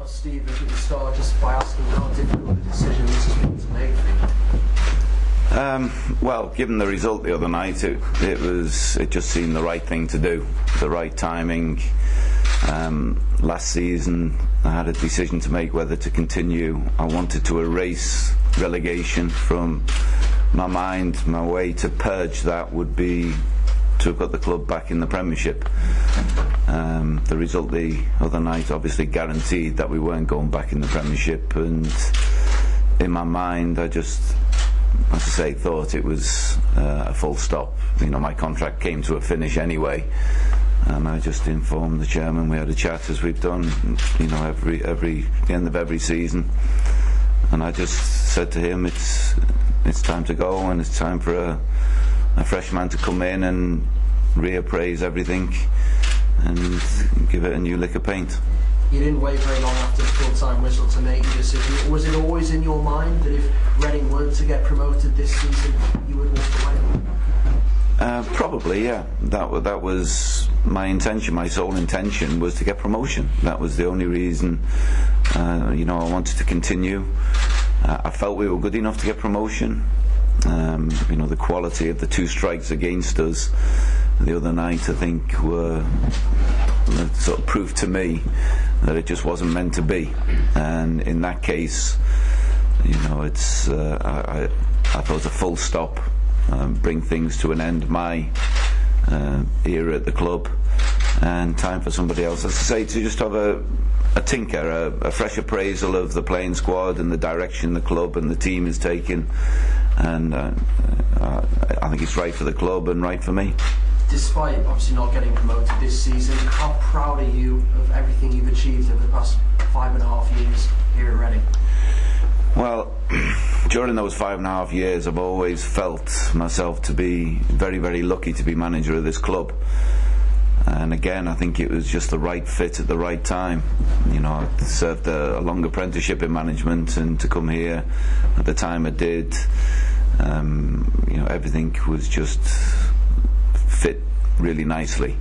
Steve, if we could start just by asking how difficult the decision this has been to make for you. Well, given the result the other night, it just seemed the right thing to do, the right timing. Last season, I had a decision to make whether to continue. I wanted to erase relegation from my mind. My way to purge that would be to have got the club back in the Premiership. The result the other night obviously guaranteed that we weren't going back in the Premiership, and in my mind I just, as I say, thought it was a full stop. My contract came to a finish anyway, and I just informed the chairman. We had a chat, as we've done every the end of every season, and I just said to him, it's time to go, and it's time for a fresh man to come in and reappraise everything and give it a new lick of paint. You didn't wait very long after the full-time whistle to make your decision. Was it always in your mind that if Reading weren't to get promoted this season, you would walk away? Probably, yeah. That was my intention. My sole intention was to get promotion. That was the only reason. I wanted to continue. I felt we were good enough to get promotion. The quality of the two strikes against us the other night, I think, sort of proved to me that it just wasn't meant to be. And in that case, it's I thought a full stop, bring things to an end, my era at the club, and time for somebody else, as I say, to just have a tinker, a fresh appraisal of the playing squad and the direction the club and the team is taking. And I think it's right for the club and right for me. Despite obviously not getting promoted this season, how proud are you of everything you've achieved over the past 5.5 years here at Reading? Well, during those 5.5 years, I've always felt myself to be very, very lucky to be manager of this club. And again, I think it was just the right fit at the right time. I served a long apprenticeship in management, and to come here at the time I did, everything was just fit really nicely.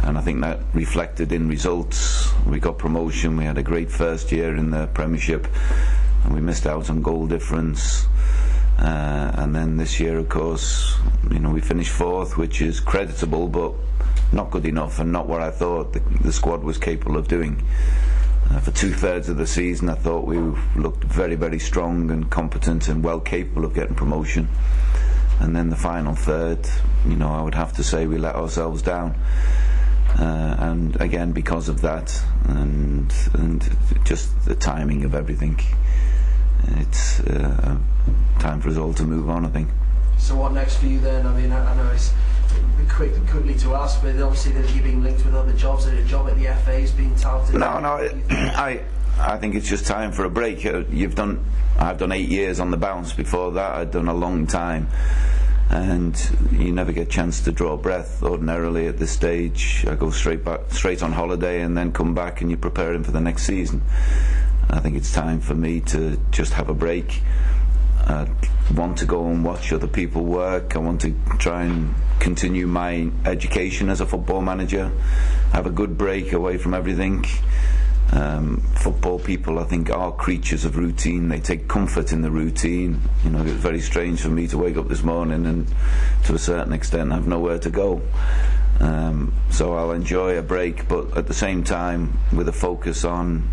And I think that reflected in results. We got promotion, we had a great first year in the Premiership, and we missed out on goal difference. And then this year, of course, we finished fourth, which is creditable, but not good enough, and not what I thought the squad was capable of doing. For 2/3 of the season, I thought we looked very, very strong and competent and well capable of getting promotion. And then the final third, I would have to say we let ourselves down. And again, because of that, and just the timing of everything, it's time for us all to move on, I think. So what next for you then? I mean, I know it's quickly to ask, but obviously that you're being linked with other jobs. A job at the FA is being touted. No, I think it's just time for a break. I've done 8 years on the bounce. Before that, I'd done a long time, and you never get a chance to draw breath ordinarily at this stage. I go straight on holiday and then come back, and you're preparing for the next season. I think it's time for me to just have a break. I want to go and watch other people work. I want to try and continue my education as a football manager, have a good break away from everything. Football people, I think, are creatures of routine. They take comfort in the routine. It was very strange for me to wake up this morning and to a certain extent have nowhere to go. So I'll enjoy a break, but at the same time with a focus on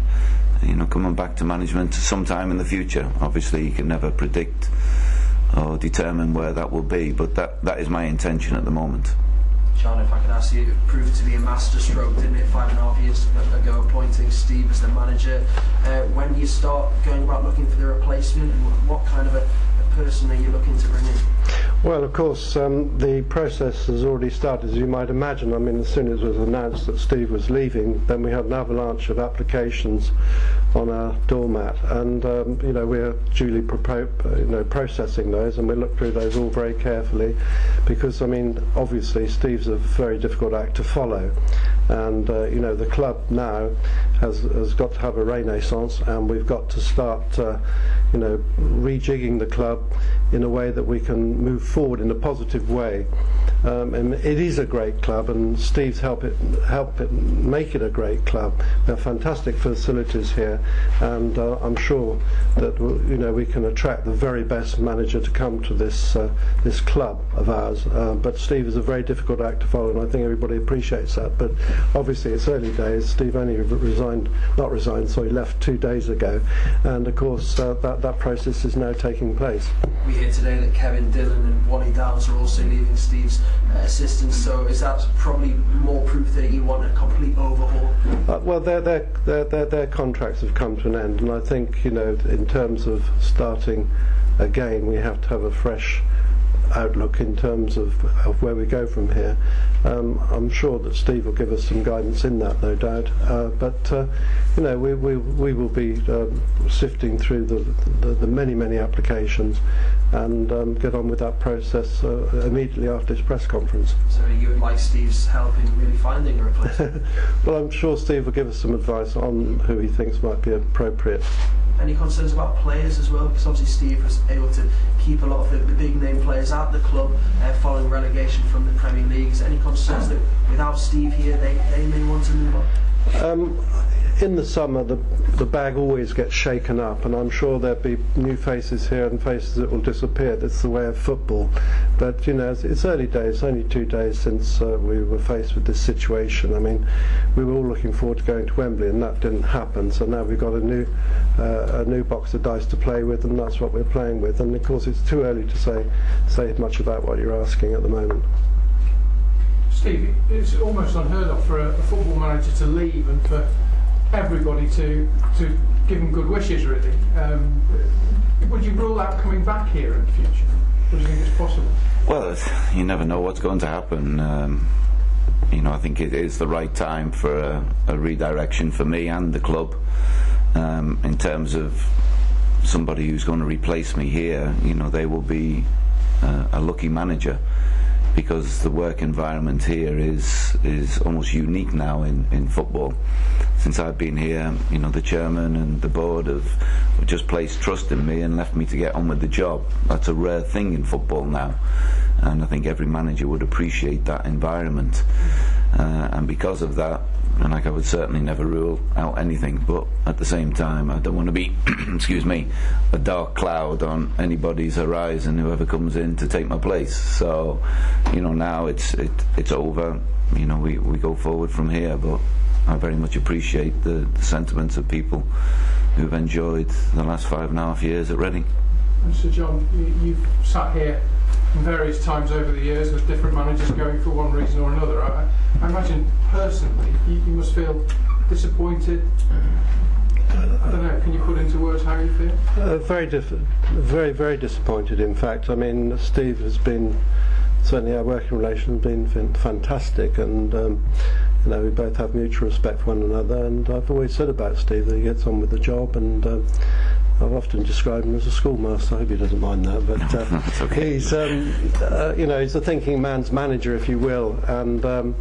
coming back to management sometime in the future. Obviously you can never predict or determine where that will be, but that is my intention at the moment. John, if I can ask you, it proved to be a masterstroke, didn't it, 5.5 years ago, appointing Steve as the manager. When do you start going about looking for the replacement, and what kind of a person are you looking to bring in? Well, of course, the process has already started, as you might imagine. I mean, as soon as it was announced that Steve was leaving, then we had an avalanche of applications on our doormat, and we're duly processing those, and we look through those all very carefully, because obviously Steve's a very difficult act to follow, and the club now has got to have a renaissance, and we've got to start rejigging the club in a way that we can move forward in a positive way. And it is a great club, and Steve's helped it make it a great club. There are fantastic facilities here, and I'm sure that we can attract the very best manager to come to this club of ours. But Steve is a very difficult act to follow, and I think everybody appreciates that. But obviously, it's early days. Steve only left 2 days ago, and of course that process is now taking place. We hear today that Kevin Dillon and Wally Downs are also leaving Steve's assistants. So is that probably more proof that you want a complete overhaul? Well, their contracts have come to an end, and I think in terms of starting again, we have to have a fresh outlook in terms of where we go from here. I'm sure that Steve will give us some guidance in that, no doubt. But we will be sifting through the many applications and get on with that process immediately after this press conference. So you would like Steve's help in really finding a replacement? Well, I'm sure Steve will give us some advice on who he thinks might be appropriate. Any concerns about players as well? Because obviously Steve was able to keep a lot of the big name players at the club following relegation from the Premier League. Is there any concerns that without Steve here they may want to move on? In the summer the bag always gets shaken up, and I'm sure there'll be new faces here and faces that will disappear. That's the way of football. But it's early days. It's only 2 days since we were faced with this situation. I mean, we were all looking forward to going to Wembley, and that didn't happen. So now we've got a new box of dice to play with, and that's what we're playing with. And of course, it's too early to say much about what you're asking at the moment. Steve, it's almost unheard of for a football manager to leave and for everybody to give him good wishes, really. Would you rule out coming back here in the future? Or do you think it's possible? Well, you never know what's going to happen. I think it is the right time for a redirection for me and the club. In terms of somebody who's going to replace me here, they will be a lucky manager, because the work environment here is almost unique now in football. Since I've been here, the chairman and the board have just placed trust in me and left me to get on with the job. That's a rare thing in football now, and I think every manager would appreciate that environment. And because of that, and I would certainly never rule out anything, but at the same time, I don't want to be, excuse me, a dark cloud on anybody's horizon, whoever comes in to take my place. So, now it's over. We go forward from here, but I very much appreciate the sentiments of people who've enjoyed the last 5.5 years at Reading. And Sir John, you've sat here various times over the years with different managers going for one reason or another. I imagine personally you must feel disappointed. I don't know, can you put into words how you feel? Very disappointed, in fact. I mean, Steve has been, certainly our working relation has been fantastic, and we both have mutual respect for one another, and I've always said about Steve that he gets on with the job, and I've often described him as a schoolmaster. I hope he doesn't mind that, but that's okay. He's he's a thinking man's manager, if you will, and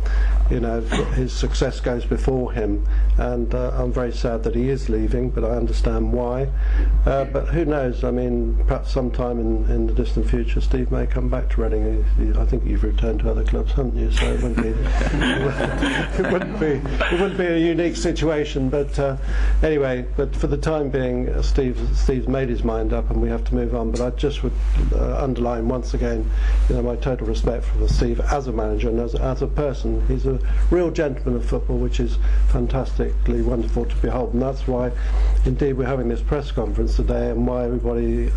his success goes before him, and I'm very sad that he is leaving, but I understand why. But who knows? I mean, perhaps sometime in the distant future, Steve may come back to Reading. I think you've returned to other clubs, haven't you? So it wouldn't be it wouldn't be a unique situation. But anyway, but for the time being, Steve's made his mind up, and we have to move on. But I just would underline once again, my total respect for Steve as a manager and as a person. He's a real gentleman of football, which is fantastically wonderful to behold, and that's why indeed we're having this press conference today, and why everybody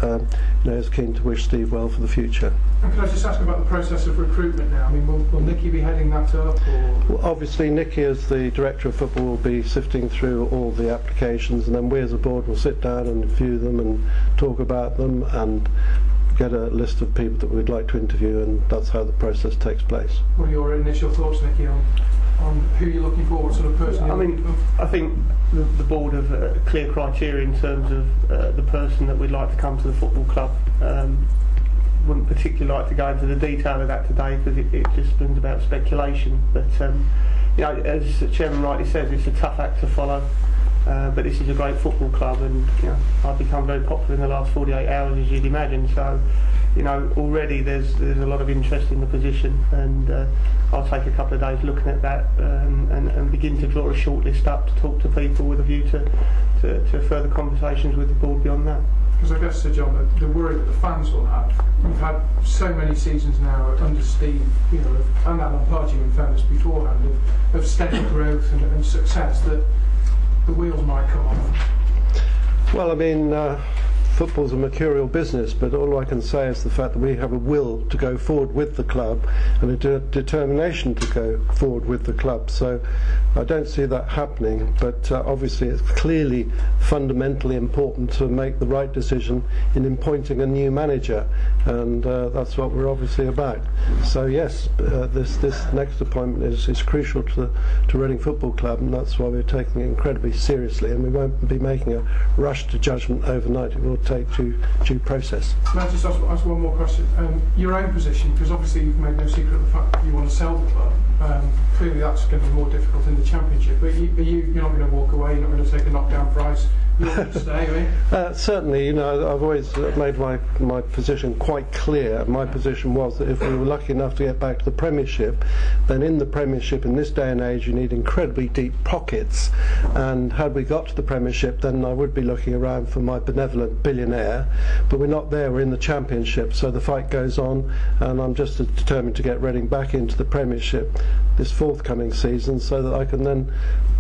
is keen to wish Steve well for the future. And can I just ask about the process of recruitment now? I mean, will Nicky be heading that up? Or? Well, obviously Nicky, as the director of football, will be sifting through all the applications, and then we as a board will sit down and view them and talk about them and get a list of people that we'd like to interview, and that's how the process takes place. What are your initial thoughts, Nicky, on who you're looking for, what sort of person you're looking for? I think the board have a clear criteria in terms of the person that we'd like to come to the football club. Wouldn't particularly like to go into the detail of that today, because it just brings about speculation. But as the chairman rightly says, it's a tough act to follow. But this is a great football club, and I've become very popular in the last 48 hours, as you'd imagine. So you know, already there's a lot of interest in the position, and I'll take a couple of days looking at that and begin to draw a short list up to talk to people with a view to further conversations with the board beyond that. Because I guess, Sir John, the worry that the fans will have, we've had so many seasons now under Steve, you know, and Alan Pardew in fairness beforehand, of steady growth and success, that the wheels might come off. Well, I mean, football's a mercurial business, but all I can say is the fact that we have a will to go forward with the club and a determination to go forward with the club. So I don't see that happening, but obviously it's clearly fundamentally important to make the right decision in appointing a new manager, and that's what we're obviously about. So yes, this next appointment is crucial to Reading Football Club, and that's why we're taking it incredibly seriously, and we won't be making a rush to judgment overnight. It will take due process. Can I just ask one more question? Your own position, because obviously you've made no secret of the fact that you want to sell the club. Clearly that's going to be more difficult in the Championship, but you're not going to walk away, you're not going to take a knockdown price, you're going to stay, are you? Certainly, you know, I've always made my position quite clear. My position was that if we were lucky enough to get back to the Premiership, then in the Premiership in this day and age you need incredibly deep pockets, and had we got to the Premiership then I would be looking around for my benevolent billionaire, but we're not there, we're in the Championship, so the fight goes on, and I'm just determined to get Reading back into the Premiership this forthcoming season so that I can then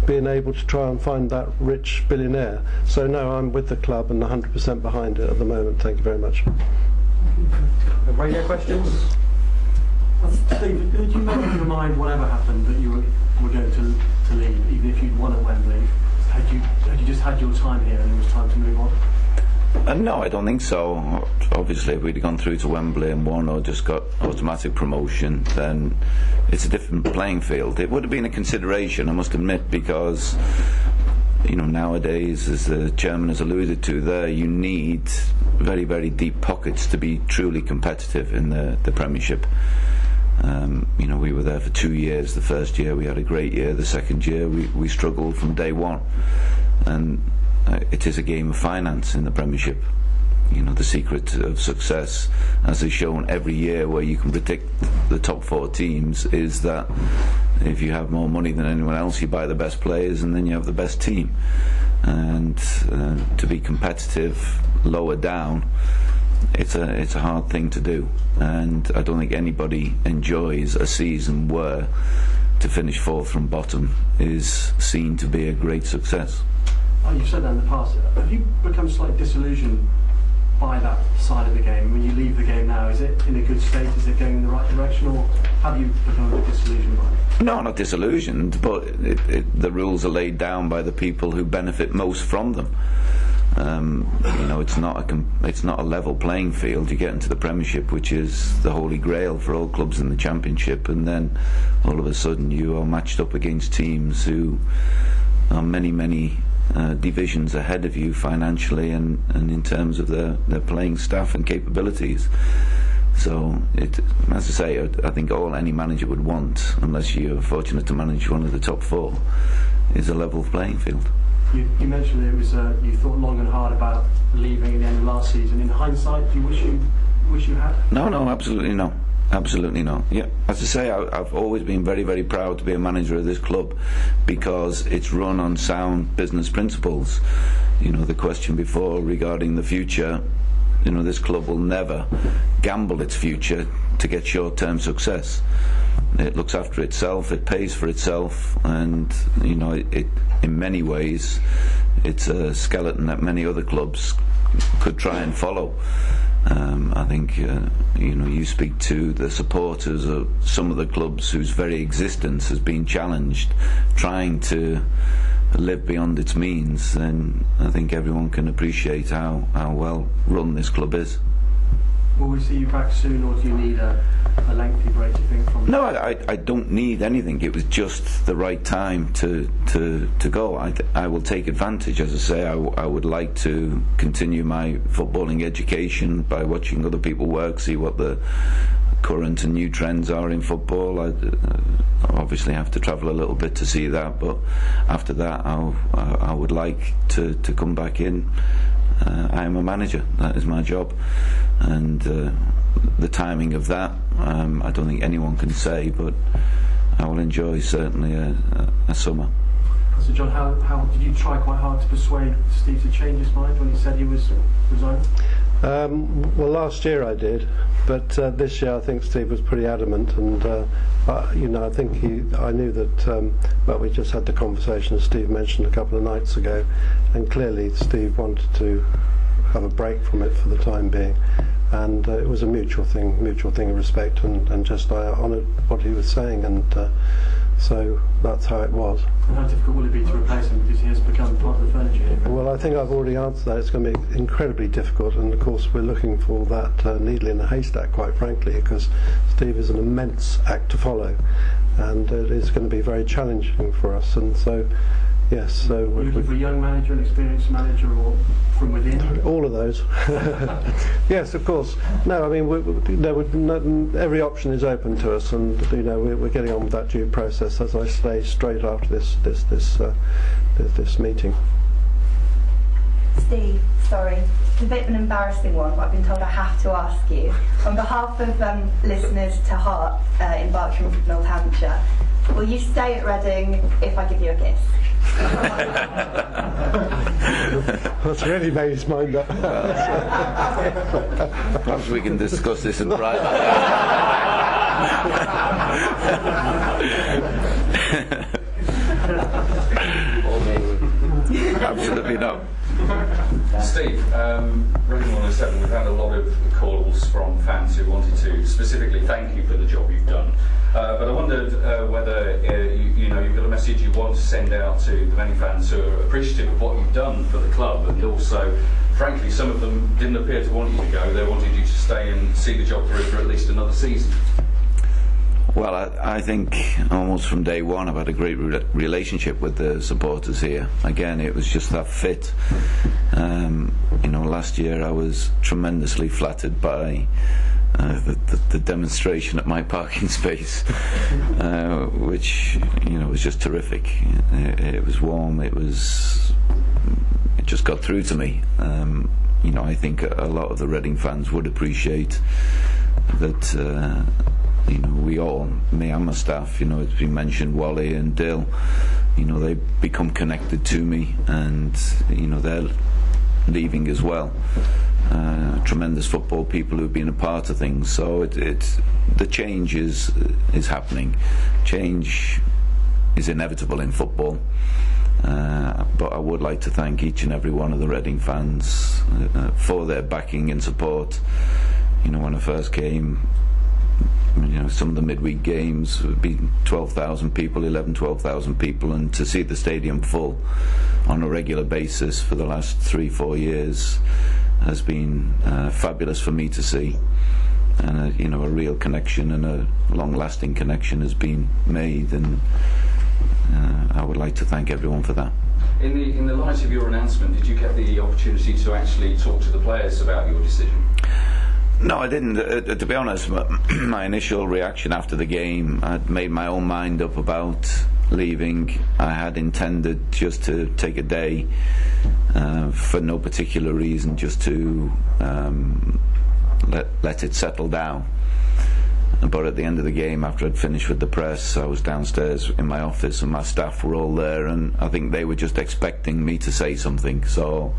be able to try and find that rich billionaire. So no, I'm with the club and 100% behind it at the moment. Thank you very much. Radio questions? Steve, did you make up your mind, whatever happened, that you were going to leave, even if you'd won at Wembley? Had you just had your time here and it was time to move on? No, I don't think so. Obviously, if we'd gone through to Wembley and won or just got automatic promotion, then it's a different playing field. It would have been a consideration, I must admit, because, you know, nowadays, as the chairman has alluded to there, you need very, very deep pockets to be truly competitive in the Premiership. You know, we were there for 2 years. The first year we had a great year. The second year we struggled from day one. And it is a game of finance in the Premiership. You know, the secret of success, as is shown every year where you can predict the top 4 teams, is that if you have more money than anyone else, you buy the best players and then you have the best team. And to be competitive lower down, it's a hard thing to do, and I don't think anybody enjoys a season where to finish 4th from bottom is seen to be a great success. Oh, you've said that in the past. Have you become slightly disillusioned by that side of the game? When you leave the game now, is it in a good state? Is it going in the right direction, or have you become a bit disillusioned by it? No, not disillusioned, but the rules are laid down by the people who benefit most from them. You know, it's not a level playing field. You get into the Premiership, which is the holy grail for all clubs in the Championship, and then all of a sudden you are matched up against teams who are many divisions ahead of you financially and in terms of their playing staff and capabilities. So, as I say, I think all any manager would want, unless you're fortunate to manage one of the top 4, is a level playing field. You mentioned it was you thought long and hard about leaving at the end of last season. In hindsight, do you wish you had? No, absolutely not. Absolutely not. Yeah, as I say, I've always been very, very proud to be a manager of this club because it's run on sound business principles. You know, the question before regarding the future, you know, this club will never gamble its future to get short-term success. It looks after itself, it pays for itself, and, you know, it in many ways it's a skeleton that many other clubs could try and follow. I think you know, you speak to the supporters of some of the clubs whose very existence has been challenged, trying to live beyond its means, then I think everyone can appreciate how well run this club is. Will we see you back soon, or do you need a lengthy break, do you think? From No, I don't need anything. It was just the right time to go. I will take advantage. As I say, I would like to continue my footballing education by watching other people work, see what the current and new trends are in football. I obviously have to travel a little bit to see that, but after that I would like to come back in I am a manager. That is my job, and the timing of that, I don't think anyone can say, but I will enjoy certainly a summer. So John, how did you try quite hard to persuade Steve to change his mind when he said he was resigning? Well, last year I did, but this year I think Steve was pretty adamant, and I think I knew that. Well, we just had the conversation as Steve mentioned a couple of nights ago, and clearly Steve wanted to have a break from it for the time being, and it was a mutual thing of respect, and just I honoured what he was saying, and so that's how it was. And how difficult will it be to replace him, because he has become part of the furniture here? Well, I think I've already answered that. It's going to be incredibly difficult, and of course we're looking for that needle in a haystack, quite frankly, because Steve is an immense act to follow, and it is going to be very challenging for us. And so, yes, so are you looking for a young manager, an experienced manager, or from within? all of those. Yes, of course. No, I mean, every option is open to us, and we're getting on with that due process, as I say, straight after this meeting. Steve, sorry, it's a bit of an embarrassing one, but I've been told I have to ask you. On behalf of listeners to Heart in Berkshire and North Hampshire, will you stay at Reading if I give you a kiss? That's really made his mind up. Perhaps we can discuss this in private. Absolutely not. Steve, Reading 107, we've had a lot of calls from fans who wanted to specifically thank you for the job you've done. But I wondered whether you've got a message you want to send out to the many fans who are appreciative of what you've done for the club, and also, frankly, some of them didn't appear to want you to go. They wanted you to stay and see the job through for at least another season. Well, I think almost from day one I've had a great relationship with the supporters here. Again, it was just that fit. Last year I was tremendously flattered by the demonstration at my parking space, which was just terrific. It was warm. It just got through to me. I think a lot of the Reading fans would appreciate that. We all, me and my staff, it's been mentioned, Wally and Dill, they become connected to me, and they're leaving as well. Tremendous football people who've been a part of things. So the change is happening. Change is inevitable in football. But I would like to thank each and every one of the Reading fans for their backing and support. When I first came, some of the midweek games would be 12,000 people, 12,000 people, and to see the stadium full on a regular basis for the last 3-4 years has been fabulous for me to see, and a real connection and a long-lasting connection has been made, and I would like to thank everyone for that. In the light of your announcement, did you get the opportunity to actually talk to the players about your decision? No, I didn't. To be honest, my initial reaction after the game, I'd made my own mind up about leaving. I had intended just to take a day for no particular reason, just to let it settle down. But at the end of the game, after I'd finished with the press, I was downstairs in my office and my staff were all there, and I think they were just expecting me to say something. So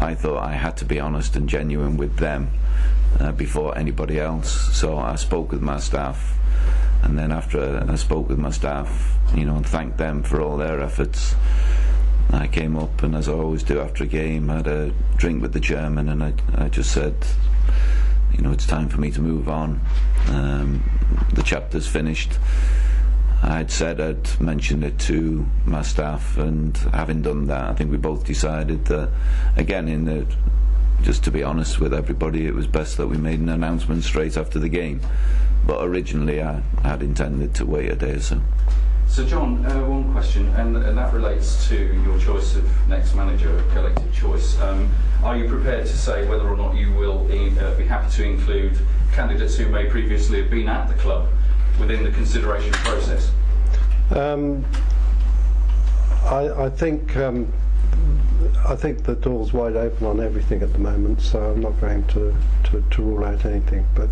I thought I had to be honest and genuine with them before anybody else. So I spoke with my staff, and then after I spoke with my staff, and thanked them for all their efforts, I came up, and as I always do after a game, I had a drink with the chairman, and I just said, it's time for me to move on. The chapter's finished. I'd mentioned it to my staff, and having done that, I think we both decided that, again, just to be honest with everybody, it was best that we made an announcement straight after the game. But originally I had intended to wait a day or so. So John, one question, and that relates to your choice of next manager, collective choice. Are you prepared to say whether or not you will be happy to include candidates who may previously have been at the club within the consideration process? I think I think the door's wide open on everything at the moment, so I'm not going to rule out anything. But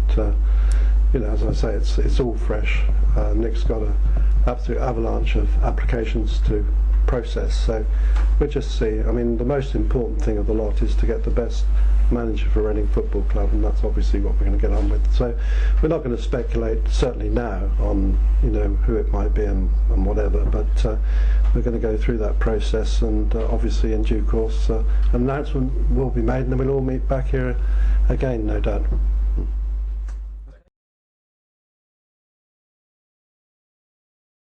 as I say, it's all fresh. Nick's got an absolute avalanche of applications to process, so we'll just see. I mean, the most important thing of the lot is to get the best manager for Reading Football Club, and that's obviously what we're going to get on with. So we're not going to speculate, certainly now, on who it might be and whatever, but we're going to go through that process, and obviously in due course an announcement will be made, and then we'll all meet back here again, no doubt.